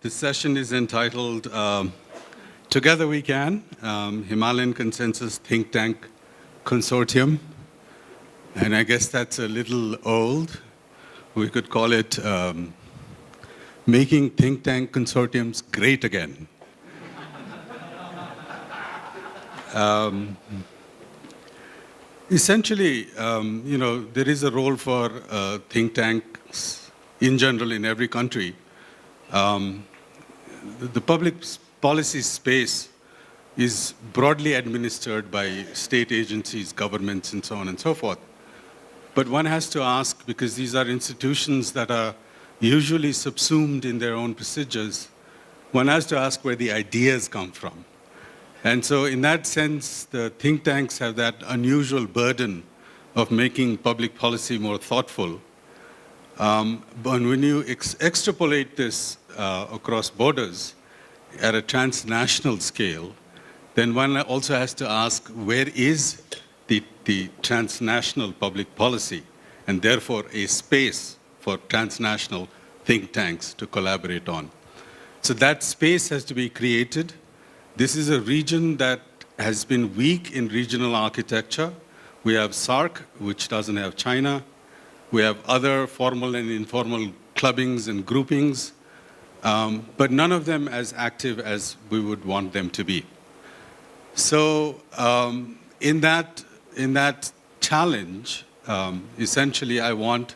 This session is entitled Together We Can, Himalayan Consensus Think Tank Consortium. And I guess that's a little old. We could call it Making Think Tank Consortiums Great Again. Essentially, there is a role for think tanks in general in every country. The public policy space is broadly administered by state agencies, governments, and so on and so forth. But one has to ask, because these are institutions that are usually subsumed in their own procedures, one has to ask where the ideas come from. And so in that sense, the think tanks have that unusual burden of making public policy more thoughtful. But when you extrapolate this across borders at a transnational scale, then one also has to ask, where is the transnational public policy, and therefore a space for transnational think tanks to collaborate on? So that space has to be created. This is a region that has been weak in regional architecture. We have SAARC, which doesn't have China. We have other formal and informal clubbings and groupings, but none of them as active as we would want them to be. So in that challenge, essentially I want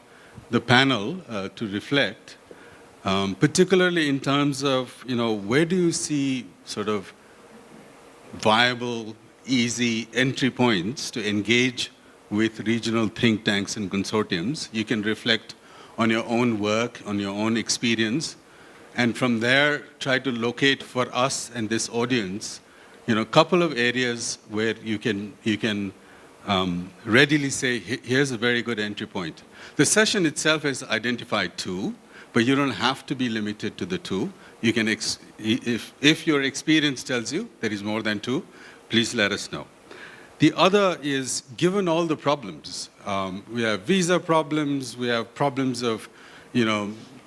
the panel to reflect, particularly in terms of, where do you see sort of viable, easy entry points to engage with regional think tanks and consortiums. You can reflect on your own work, on your own experience, and from there try to locate for us and this audience, a couple of areas where you can readily say, here's a very good entry point. The session itself has identified two, but you don't have to be limited to the two. You can, if your experience tells you there is more than two, please let us know. The other is, given all the problems, we have visa problems, we have problems of,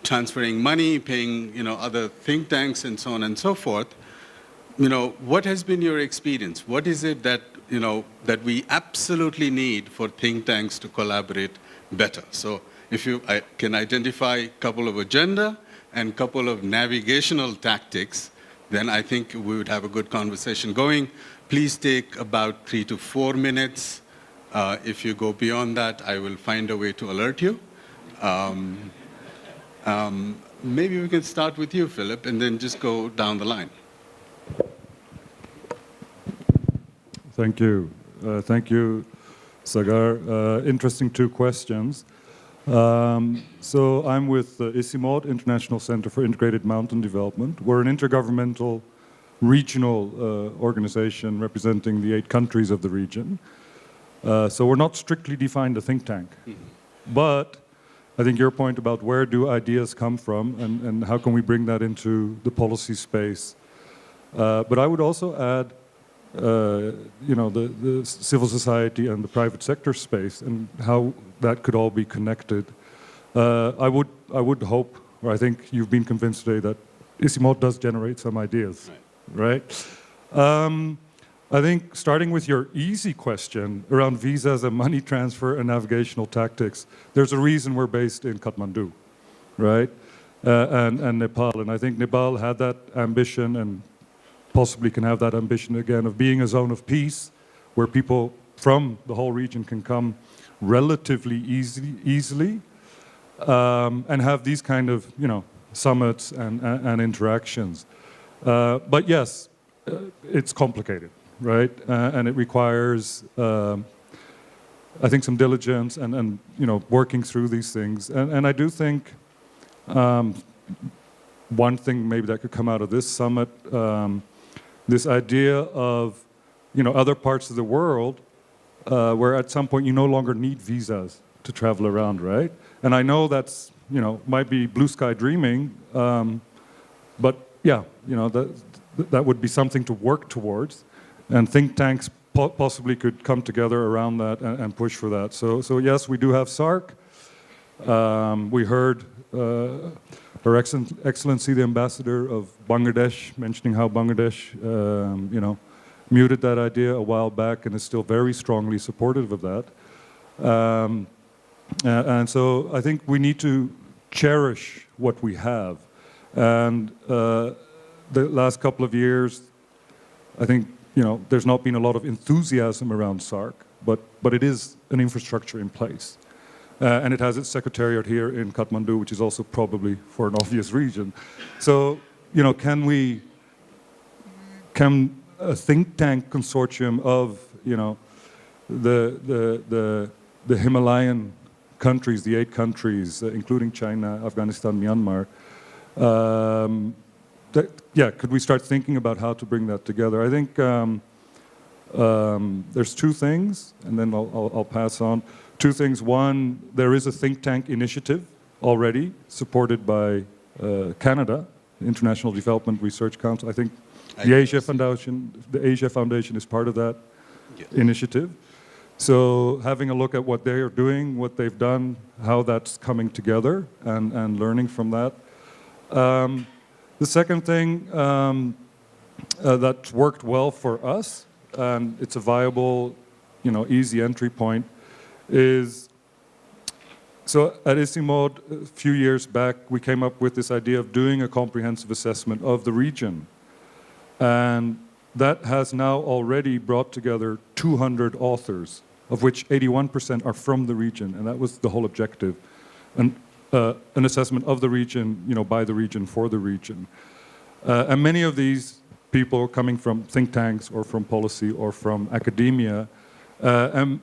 transferring money, paying, other think tanks and so on and so forth. What has been your experience? What is it that, that we absolutely need for think tanks to collaborate better? So if I can identify a couple of agenda and a couple of navigational tactics, then I think we would have a good conversation going. Please take about 3 to 4 minutes. If you go beyond that, I will find a way to alert you. Maybe we can start with you, Philip, and then just go down the line. Thank you. Thank you, Sagar. Interesting two questions. So I'm with ICIMOD, International Center for Integrated Mountain Development. We're an intergovernmental regional organization representing the 8 countries of the region. So we're not strictly defined a think tank. But I think your point about where do ideas come from and how can we bring that into the policy space. But I would also add, the civil society and the private sector space and how that could all be connected. I would hope, or I think you've been convinced today that ICIMOD does generate some ideas, right? I think starting with your easy question around visas and money transfer and navigational tactics, there's a reason we're based in Kathmandu, right? And Nepal, and I think Nepal had that ambition and possibly can have that ambition again of being a zone of peace where people from the whole region can come relatively easily and have these kind of, summits and interactions. But yes, it's complicated, right? And it requires, I think, some diligence and working through these things. And I do think one thing maybe that could come out of this summit, this idea of, other parts of the world where at some point you no longer need visas to travel around, right? And I know that's, might be blue sky dreaming, but yeah, that would be something to work towards, and think tanks possibly could come together around that and push for that. So yes, we do have SAARC. We heard Her Excellency, the Ambassador of Bangladesh, mentioning how Bangladesh, muted that idea a while back and is still very strongly supportive of that. And so I think we need to cherish what we have. And the last couple of years, I think, there's not been a lot of enthusiasm around SARC, but it is an infrastructure in place. And it has its secretariat here in Kathmandu, which is also probably for an obvious reason. So, can a think tank consortium of, the Himalayan countries, the 8 countries, including China, Afghanistan, Myanmar, could we start thinking about how to bring that together? I think there's 2 things, and then I'll pass on. 2 things. One, there is a think tank initiative already supported by Canada, International Development Research Council. I think the Asia Foundation is part of that initiative. So having a look at what they are doing, what they've done, how that's coming together, and learning from that. The second thing that's worked well for us, and it's a viable, easy entry point, is, so at ICIMOD a few years back, we came up with this idea of doing a comprehensive assessment of the region. And that has now already brought together 200 authors, of which 81% are from the region, and that was the whole objective. And an assessment of the region, by the region, for the region. And many of these people coming from think tanks or from policy or from academia. And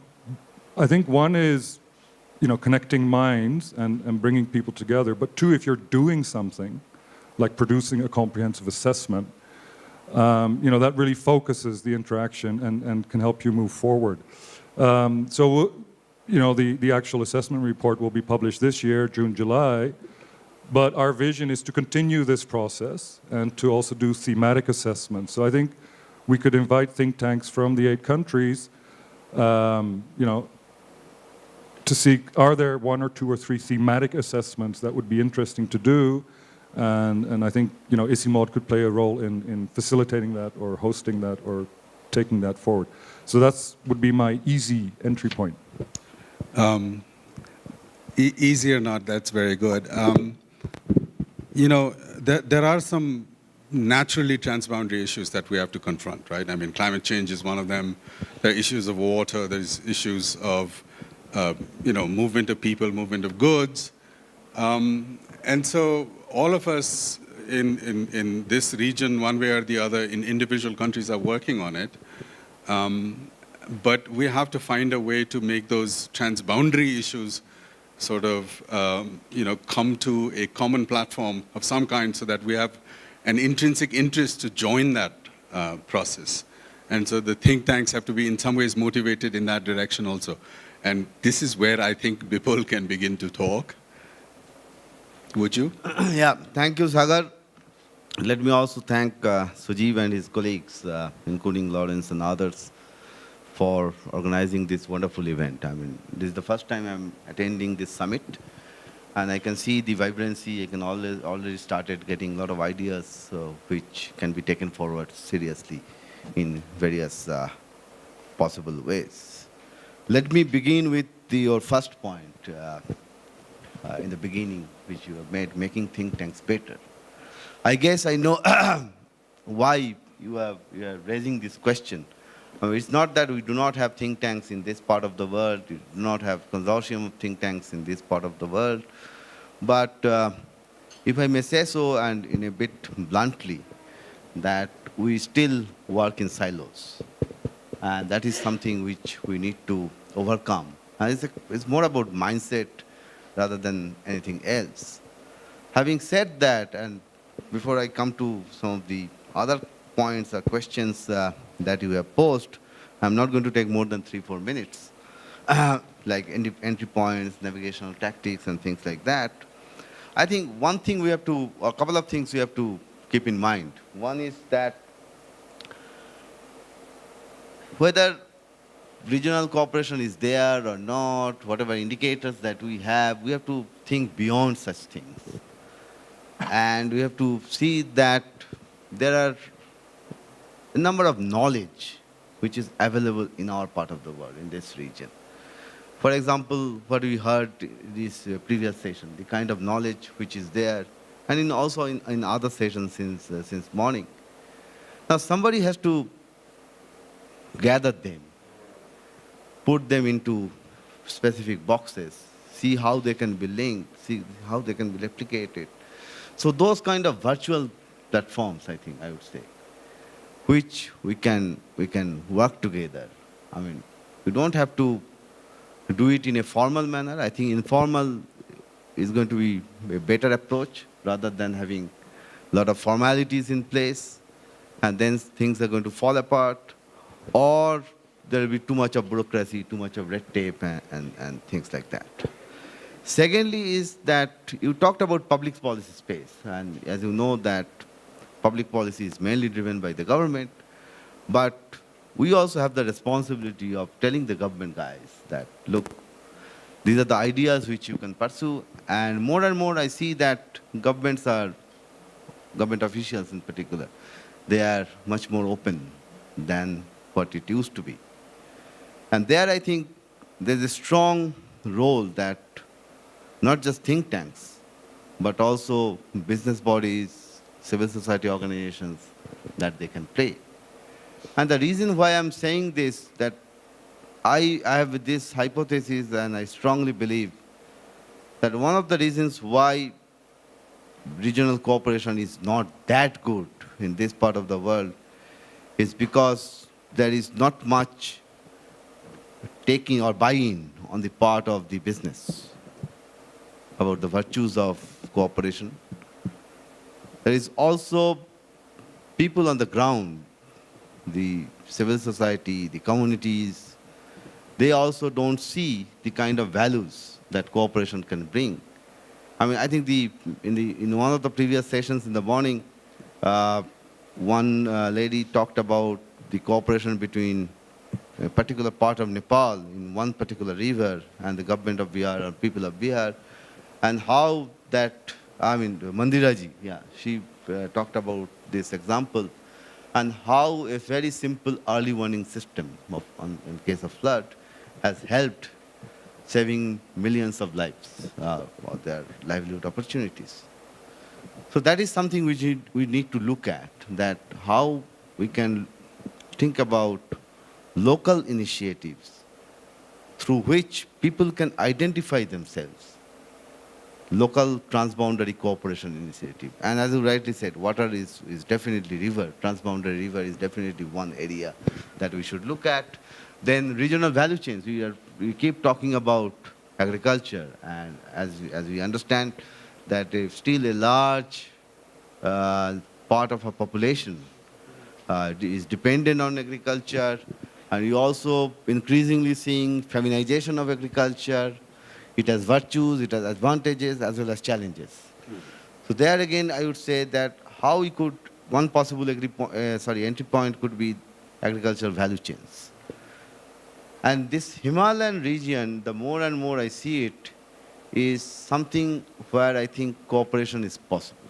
I think one is, connecting minds and bringing people together. But 2, if you're doing something, like producing a comprehensive assessment, that really focuses the interaction and can help you move forward. So, the actual assessment report will be published this year, June, July. But our vision is to continue this process and to also do thematic assessments. So I think we could invite think tanks from the 8 countries, to see, are there 1 or 2 or 3 thematic assessments that would be interesting to do? And I think, ICIMOD could play a role in facilitating that or hosting that or taking that forward. So that would be my easy entry point. Easy or not, that's very good. There are some naturally transboundary issues that we have to confront, right? I mean, climate change is one of them. There are issues of water. There's issues of, movement of people, movement of goods. And so all of us in this region, one way or the other, in individual countries are working on it. But we have to find a way to make those transboundary issues sort of, come to a common platform of some kind so that we have an intrinsic interest to join that process. And so the think tanks have to be in some ways motivated in that direction also. And this is where I think Bipul can begin to talk. Would you? Yeah, thank you, Sagar. Let me also thank Sujeev and his colleagues, including Lawrence and others, for organizing this wonderful event. I mean, this is the first time I'm attending this summit, and I can see the vibrancy. I can already started getting a lot of ideas which can be taken forward seriously in various possible ways. Let me begin with your first point in the beginning, which you have made, making think tanks better. I guess I know why you are raising this question. It's not that we do not have think tanks in this part of the world, we do not have consortium of think tanks in this part of the world, but if I may say so, and in a bit bluntly, that we still work in silos. And that is something which we need to overcome. And it's more about mindset rather than anything else. Having said that, and before I come to some of the other points or questions that you have posed, I'm not going to take more than 3-4 minutes, like entry points, navigational tactics, and things like that. I think one thing we have to, or a couple of things we have to keep in mind. One is that whether regional cooperation is there or not, whatever indicators that we have to think beyond such things. And we have to see that there are a number of knowledge which is available in our part of the world, in this region. For example, what we heard in this previous session, the kind of knowledge which is there, and also in other sessions since morning. Now somebody has to gather them, put them into specific boxes, see how they can be linked, see how they can be replicated. So those kind of virtual platforms, I think, I would say, which we can work together. I mean, we don't have to do it in a formal manner. I think informal is going to be a better approach rather than having a lot of formalities in place and then things are going to fall apart, or there will be too much of bureaucracy, too much of red tape and things like that. Secondly is that you talked about public policy space, and as you know that public policy is mainly driven by the government, but we also have the responsibility of telling the government guys that, look, these are the ideas which you can pursue, and more I see that government officials in particular, they are much more open than what it used to be. And there I think there's a strong role that not just think tanks, but also business bodies, civil society organizations, that they can play. And the reason why I'm saying this, that I have this hypothesis, and I strongly believe that one of the reasons why regional cooperation is not that good in this part of the world is because there is not much taking or buy-in on the part of the business about the virtues of cooperation. There is also people on the ground, the civil society, the communities, they also don't see the kind of values that cooperation can bring. I mean, I think in one of the previous sessions in the morning, one lady talked about the cooperation between a particular part of Nepal in one particular river and the government of Bihar or people of Bihar, and how that, I mean, Mandiraji, yeah, she talked about this example, and how a very simple early warning system in case of flood has helped saving millions of lives or their livelihood opportunities. So that is something which we need to look at, that how we can think about local initiatives through which people can identify themselves. Local transboundary cooperation initiative. And as you rightly said, water is definitely river. Transboundary river is definitely one area that we should look at. Then regional value chains. We keep talking about agriculture, and as we understand that if still a large part of our population is dependent on agriculture, and you also increasingly seeing feminization of agriculture. It has virtues, it has advantages as well as challenges. So there again, I would say that how we could, one possible entry point could be agricultural value chains. And this Himalayan region, the more and more I see it, is something where I think cooperation is possible.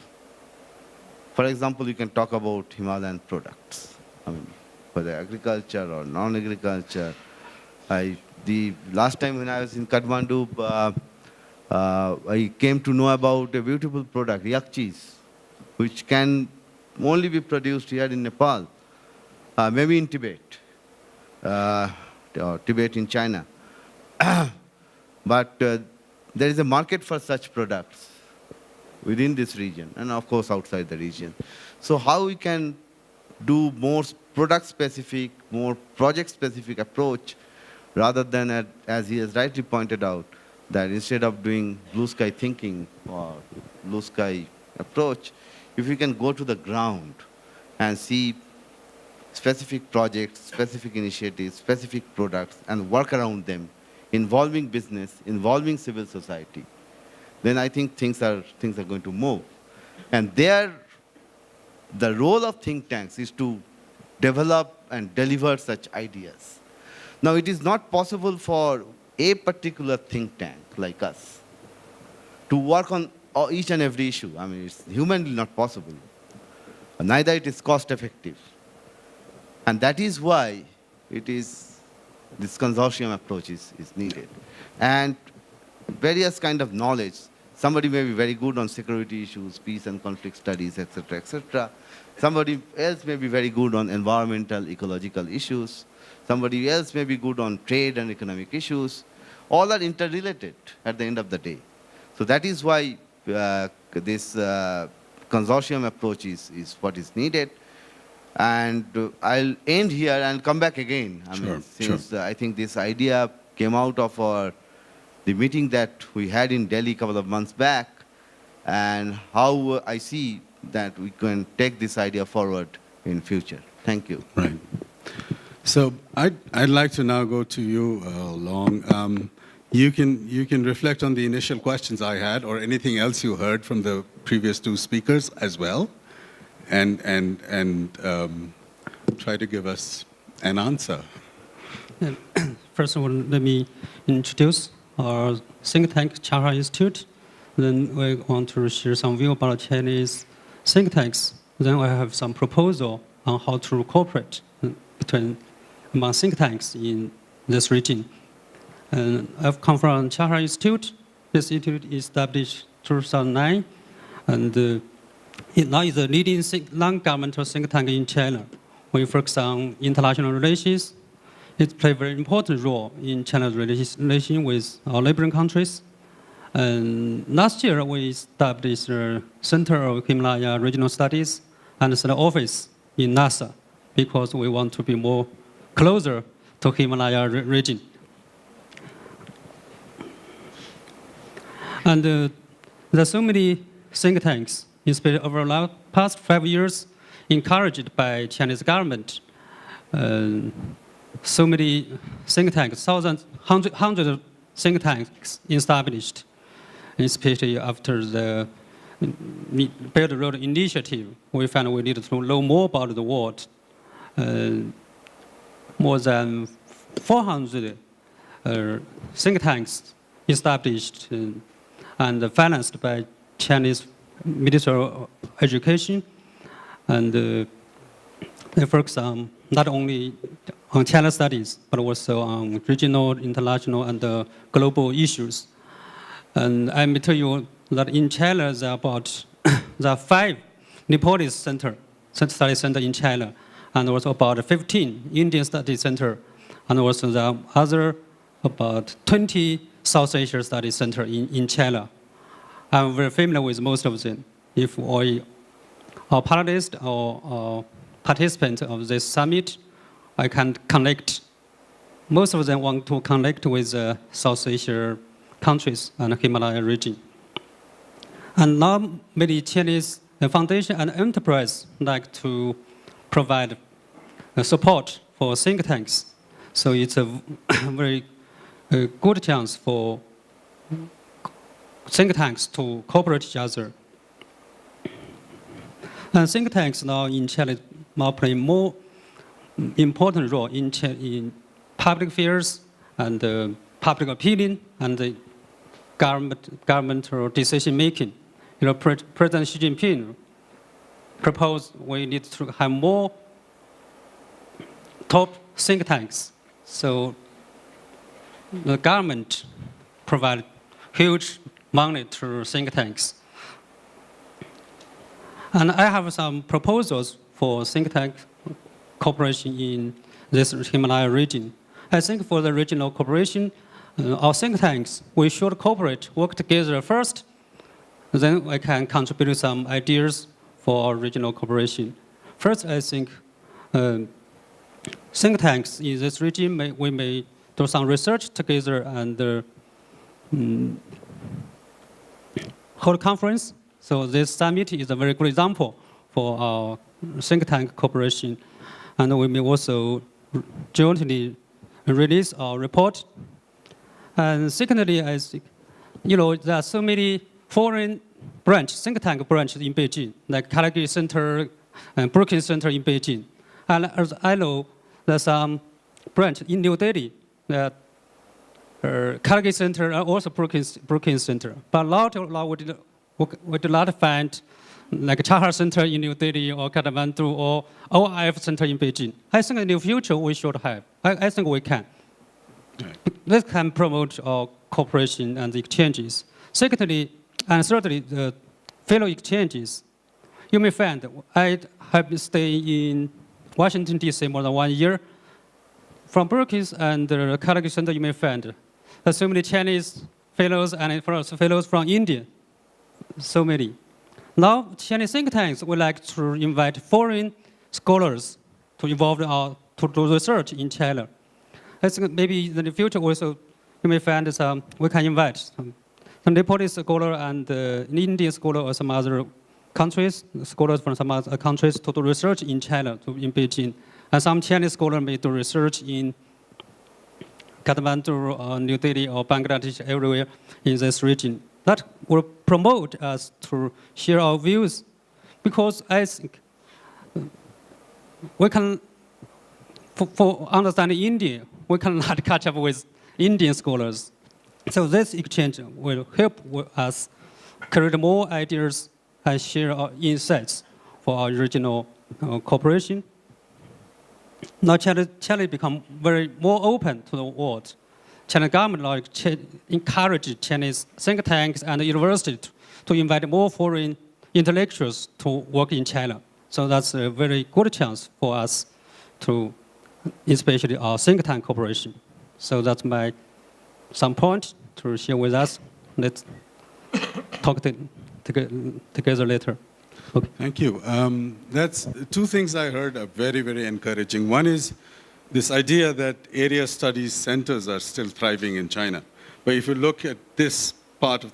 For example, you can talk about Himalayan products. I mean, whether agriculture or non-agriculture. The last time when I was in Kathmandu, I came to know about a beautiful product, yak cheese, which can only be produced here in Nepal, maybe in Tibet, or Tibet in China. But there is a market for such products within this region, and of course outside the region. So how we can do more product-specific, more project-specific approach, rather than, as he has rightly pointed out, that instead of doing blue sky thinking or blue sky approach, if we can go to the ground and see specific projects, specific initiatives, specific products, and work around them, involving business, involving civil society, then I think things are going to move. And there, the role of think tanks is to develop and deliver such ideas. Now, it is not possible for a particular think tank like us to work on each and every issue. I mean, it's humanly not possible. Neither it is cost effective. And that is why this consortium approach is needed. And various kind of knowledge. Somebody may be very good on security issues, peace and conflict studies, etc., etc. Somebody else may be very good on environmental, ecological issues. Somebody else may be good on trade and economic issues. All are interrelated at the end of the day. So that is why this consortium approach is what is needed. And I'll end here and come back again. I mean, since I think this idea came out of the meeting that we had in Delhi a couple of months back, and how I see that we can take this idea forward in future. Thank you. Right. So I'd like to now go to you, Long. You can reflect on the initial questions I had, or anything else you heard from the previous two speakers as well, and try to give us an answer. First of all, let me introduce our think tank, Charhar Institute. Then we want to share some view about Chinese think tanks. Then I have some proposal on how to cooperate among think tanks in this region. And I've come from Charhar Institute. This institute is established 2009, and it now is the leading non-governmental think tank in China. We focus on international relations. It plays a very important role in China's relation with our neighboring countries. And last year, we established the Center of Himalaya Regional Studies and the office in NASA because we want to be more closer to Himalaya region. And there are so many think tanks, especially over the past 5 years, encouraged by Chinese government. So many think tanks, hundreds of think tanks established, especially after the Belt and Road Initiative. We found we needed to know more about the world. More than 400 think tanks established and financed by Chinese Ministry of Education. And they focus on not only on China studies, but also on regional, international, and global issues. And I may tell you that in China, there are 5 Nepalese study centers in China, and also about 15 Indian study centers, and also there are other about 20 South Asia study centers in China. I'm very familiar with most of them. If our panelists or participants of this summit, I can connect. Most of them want to connect with South Asia countries and Himalaya region. And now many Chinese foundation and enterprise like to provide support for think tanks. So it's a very good chance for think tanks to cooperate each other. And think tanks now in China now play more important role in public affairs and public opinion and the governmental decision making. You know, President Xi Jinping proposed we need to have more top think tanks. So the government provide huge money to think tanks. And I have some proposals for think tank cooperation in this Himalaya region. I think for the regional cooperation, our think tanks, we should cooperate, work together first, then we can contribute some ideas for our regional cooperation. First, I think think tanks in this region, we may do some research together and hold conference. So this summit is a very good example for our think tank cooperation. And we may also jointly release our report. And secondly, I think, there are so many foreign think tank branches in Beijing, like Calgary Center and Brookings Center in Beijing. And as I know, there's some branch in New Delhi that Calgary Center and also Brookings Center. But now we do not find like Charhar Center in New Delhi or Kathmandu or OIF Center in Beijing. I think in the future we should have. I think we can. This can promote our cooperation and exchanges. Secondly, and thirdly, the fellow exchanges. You may find I have been staying in Washington, D.C. more than 1 year. From Berkeley and the Carnegie Center, you may find so many Chinese fellows and fellows from India, so many. Now, Chinese think tanks would like to invite foreign scholars to involve to do research in China. I think maybe in the future also you may find we can invite some Nepalese scholar and Indian scholar or some other countries, scholars from some other countries to do research in China, in Beijing. And some Chinese scholars may do research in Kathmandu or New Delhi or Bangladesh, everywhere in this region. That will promote us to share our views, because I think we can, for understanding India, we cannot catch up with Indian scholars. So this exchange will help us create more ideas and share our insights for our regional cooperation. Now China become very more open to the world. China government now encourage Chinese think tanks and universities to invite more foreign intellectuals to work in China. So that's a very good chance for us to, especially our think tank cooperation. So that's some point to share with us. Let's talk together later. Okay. Thank you. That's two things I heard are very, very encouraging. One is this idea that area studies centers are still thriving in China. But if you look at this part of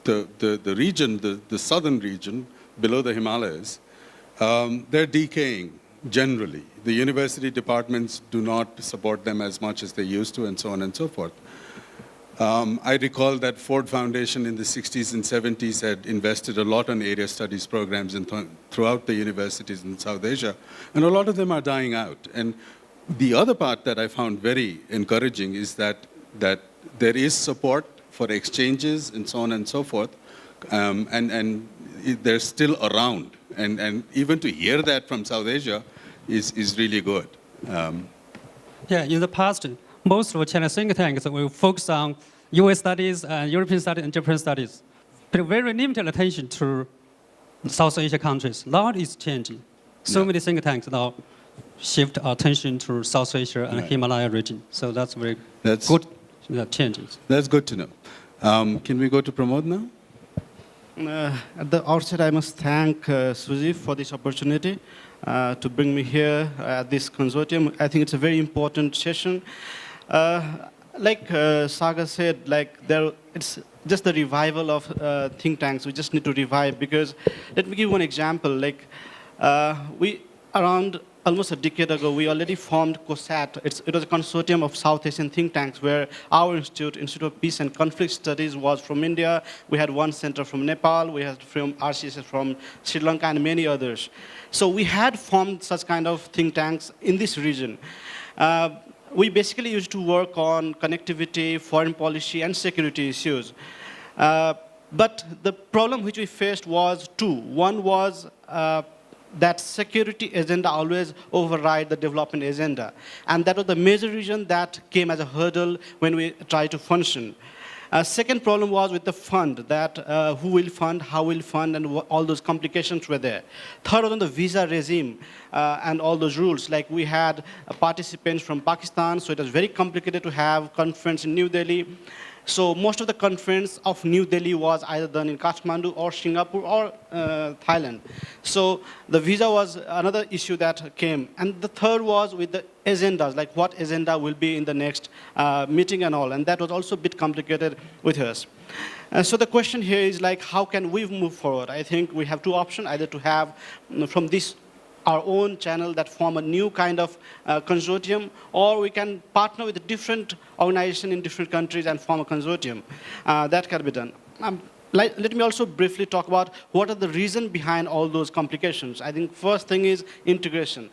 the region, the southern region, below the Himalayas, they're decaying generally. The university departments do not support them as much as they used to, and so on and so forth. I recall that Ford Foundation in the 60s and 70s had invested a lot on area studies programs throughout the universities in South Asia, and a lot of them are dying out. And the other part that I found very encouraging is that there is support for exchanges and so on and so forth, and they're still around. And even to hear that from South Asia is really good. Yeah, in the past, most of China's think tanks will focus on US studies, European studies, and Japan studies. Pay very limited attention to South Asia countries. Now it's changing. So many think tanks now shift attention to South Asia and Himalayan region. So that's very good changes. That's good to know. Can we go to Pramod now? At the outset, I must thank Suji for this opportunity to bring me here at this consortium. I think it's a very important session. Like Sagar said, it's just the revival of think tanks. We just need to revive, because let me give one example. Around almost a decade ago, we already formed COSAT. It was a consortium of South Asian think tanks where our Institute of Peace and Conflict Studies, was from India. We had one center from Nepal. We had from HCS from Sri Lanka and many others. So we had formed such kind of think tanks in this region. We basically used to work on connectivity, foreign policy, and security issues. But the problem which we faced was two. One was that security agenda always override the development agenda. And that was the major reason that came as a hurdle when we tried to function. Second problem was with the fund, that who will fund, how will fund, and all those complications were there. Third was on the visa regime and all those rules. Like we had participants from Pakistan, so it was very complicated to have conference in New Delhi. So most of the conference of New Delhi was either done in Kathmandu or Singapore or Thailand. So the visa was another issue that came. And the third was with the agendas, like what agenda will be in the next meeting and all. And that was also a bit complicated with us. So the question here is how can we move forward? I think we have two options, either to have from this our own channel that form a new kind of consortium, or we can partner with a different organization in different countries and form a consortium. That can be done. Let me also briefly talk about what are the reasons behind all those complications. I think first thing is integration.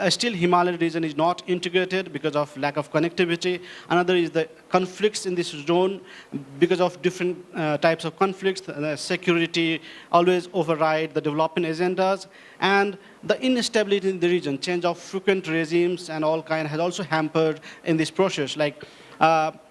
Still, Himalayan region is not integrated because of lack of connectivity. Another is the conflicts in this zone because of different types of conflicts. Security always override the development agendas, and the instability in the region, change of frequent regimes and all kind has also hampered in this process.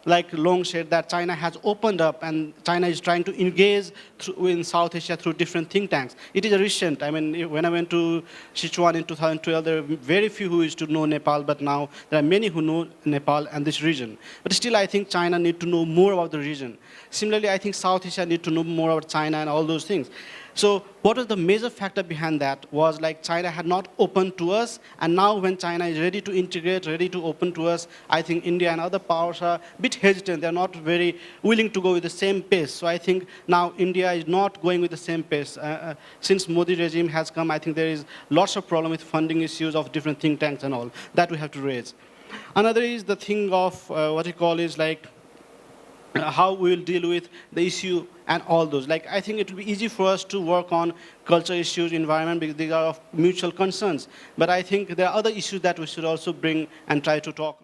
Like Long said, that China has opened up and China is trying to engage in South Asia through different think tanks. It is a recent, I mean, when I went to Sichuan in 2012, there were very few who used to know Nepal, but now there are many who know Nepal and this region. But still, I think China need to know more about the region. Similarly, I think South Asia need to know more about China and all those things. So what was the major factor behind that was like China had not opened to us, and now when China is ready to integrate, ready to open to us, I think India and other powers are a bit hesitant. They're not very willing to go with the same pace. So I think now India is not going with the same pace. Since Modi regime has come, I think there is lots of problem with funding issues of different think tanks and all. That we have to raise. Another is the thing of what you call is like how we will deal with the issue and all those. Like, I think it will be easy for us to work on culture issues, environment, because these are of mutual concerns. But I think there are other issues that we should also bring and try to talk